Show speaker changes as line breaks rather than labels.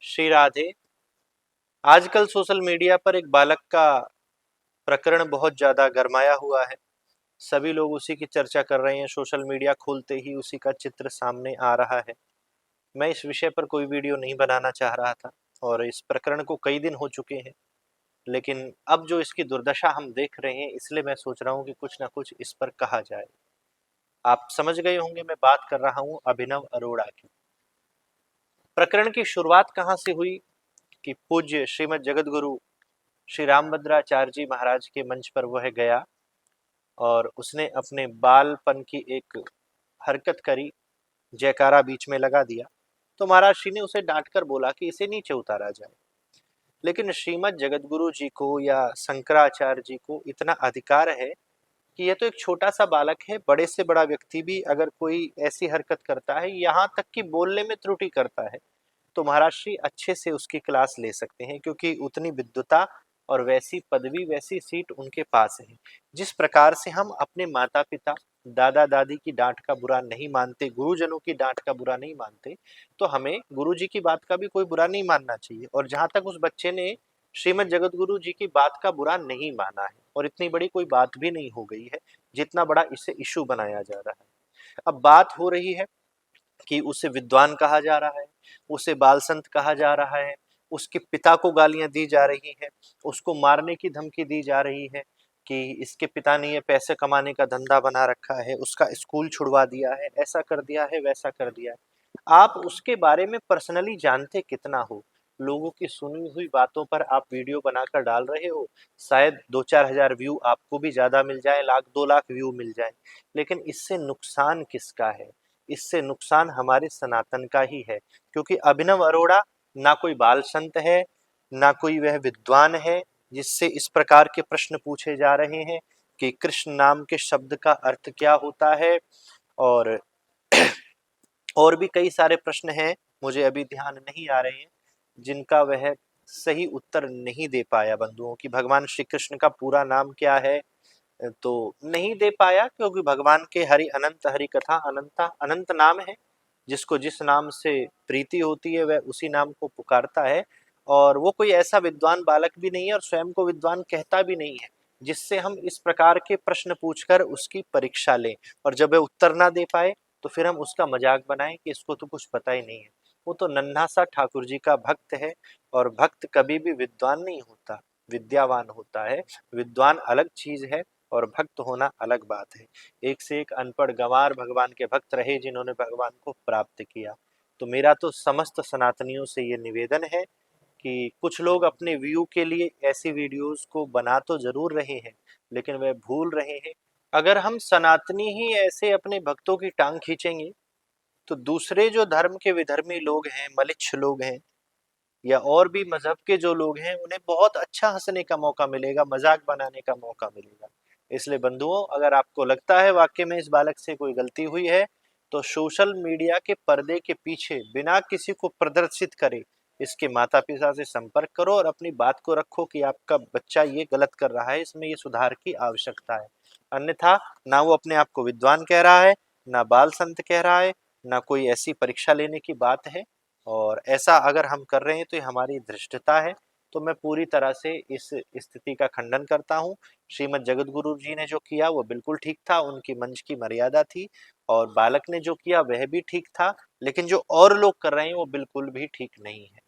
श्री राधे। आजकल social media पर एक बालक का प्रकरण बहुत ज्यादा गरमाया हुआ है। सभी लोग उसी की चर्चा कर रहे हैं। सोशल मीडिया खोलते ही उसी का चित्र सामने आ रहा है। मैं इस विषय पर कोई वीडियो नहीं बनाना चाह रहा था और इस प्रकरण को कई दिन हो चुके हैं, लेकिन अब जो इसकी दुर्दशा हम देख रहे हैं, इसलिए मैं सोच रहा हूँ कि कुछ ना कुछ इस पर कहा जाए। आप समझ गए होंगे मैं बात कर रहा हूँ अभिनव अरोड़ा की। प्रकरण की शुरुआत कहाँ से हुई कि पूज्य श्रीमद जगत गुरु श्री रामभद्राचार्य जी महाराज के मंच पर वह गया और उसने अपने बालपन की एक हरकत करी, जयकारा बीच में लगा दिया। तो महाराज श्री ने उसे डांट कर बोला कि इसे नीचे उतारा जाए। लेकिन श्रीमद जगत गुरु जी को या शंकराचार्य जी को इतना अधिकार है कि यह तो एक छोटा सा बालक है, बड़े से बड़ा व्यक्ति भी अगर कोई ऐसी हरकत करता है, यहाँ तक कि बोलने में त्रुटि करता है, तो महाराज श्री अच्छे से उसकी क्लास ले सकते हैं, क्योंकि उतनी विद्वता और वैसी पदवी वैसी सीट उनके पास है। जिस प्रकार से हम अपने माता पिता दादा दादी की डांट का बुरा नहीं मानते, गुरुजनों की डांट का बुरा नहीं मानते, तो हमें गुरु जी की बात का भी कोई बुरा नहीं मानना चाहिए। और जहां तक उस बच्चे ने श्रीमद जगत गुरु जी की बात का बुरा नहीं माना है, और इतनी बड़ी कोई बात भी नहीं हो गई है जितना बड़ा इसे इशू बनाया जा रहा है। अब बात हो रही है कि उसे विद्वान कहा जा रहा है, उसे बाल संत कहा जा रहा है, उसके पिता को गालियां दी जा रही है, उसको मारने की धमकी दी जा रही है कि इसके पिता ने ये पैसे कमाने का धंधा बना रखा है, उसका स्कूल छुड़वा दिया है, ऐसा कर दिया है, वैसा कर दिया है। आप उसके बारे में पर्सनली जानते कितना हो? लोगों की सुनी हुई बातों पर आप वीडियो बनाकर डाल रहे हो। शायद 2-4 हजार व्यू आपको भी ज्यादा मिल जाए, लाख 2 लाख व्यू मिल जाए, लेकिन इससे नुकसान किसका है? इससे नुकसान हमारे सनातन का ही है। क्योंकि अभिनव अरोड़ा ना कोई बाल संत है, ना कोई वह विद्वान है जिससे इस प्रकार के प्रश्न पूछे जा रहे हैं कि कृष्ण नाम के शब्द का अर्थ क्या होता है। और और भी कई सारे प्रश्न हैं, मुझे अभी ध्यान नहीं आ रहे हैं, जिनका वह सही उत्तर नहीं दे पाया बंधुओं की। भगवान श्री कृष्ण का पूरा नाम क्या है, तो नहीं दे पाया, क्योंकि भगवान के हरि अनंत, हरि कथा अनंता, अनंत नाम है। जिसको जिस नाम से प्रीति होती है वह उसी नाम को पुकारता है। और वो कोई ऐसा विद्वान बालक भी नहीं है और स्वयं को विद्वान कहता भी नहीं है, जिससे हम इस प्रकार के प्रश्न पूछकर उसकी परीक्षा लें, और जब वह उत्तर ना दे पाए तो फिर हम उसका मजाक बनाएं कि इसको तो कुछ पता ही नहीं है। वो तो नन्हा सा ठाकुर जी का भक्त है, और भक्त कभी भी विद्वान नहीं होता, विद्यावान होता है। विद्वान अलग चीज है और भक्त होना अलग बात है। एक से एक अनपढ़ गंवार भगवान के भक्त रहे जिन्होंने भगवान को प्राप्त किया। तो मेरा तो समस्त सनातनियों से ये निवेदन है कि कुछ लोग अपने व्यू के लिए ऐसी वीडियोस को बना तो जरूर रहे हैं, लेकिन वह भूल रहे हैं, अगर हम सनातनी ही ऐसे अपने भक्तों की टांग खींचेंगे, तो दूसरे जो धर्म के विधर्मी लोग हैं, मलिच्छ लोग हैं, या और भी मजहब के जो लोग हैं, उन्हें बहुत अच्छा हंसने का मौका मिलेगा, मजाक बनाने का मौका मिलेगा। इसलिए बंधुओं, अगर आपको लगता है वाकई में इस बालक से कोई गलती हुई है, तो सोशल मीडिया के पर्दे के पीछे बिना किसी को प्रदर्शित करे इसके माता पिता से संपर्क करो और अपनी बात को रखो कि आपका बच्चा ये गलत कर रहा है, इसमें ये सुधार की आवश्यकता है। अन्यथा ना वो अपने आप को विद्वान कह रहा है, ना बाल संत कह रहा है, ना कोई ऐसी परीक्षा लेने की बात है। और ऐसा अगर हम कर रहे हैं तो ये हमारी धृष्टता है। तो मैं पूरी तरह से इस स्थिति का खंडन करता हूँ। श्रीमद जगत गुरु जी ने जो किया वो बिल्कुल ठीक था, उनकी मंच की मर्यादा थी, और बालक ने जो किया वह भी ठीक था, लेकिन जो और लोग कर रहे हैं वो बिल्कुल भी ठीक नहीं है।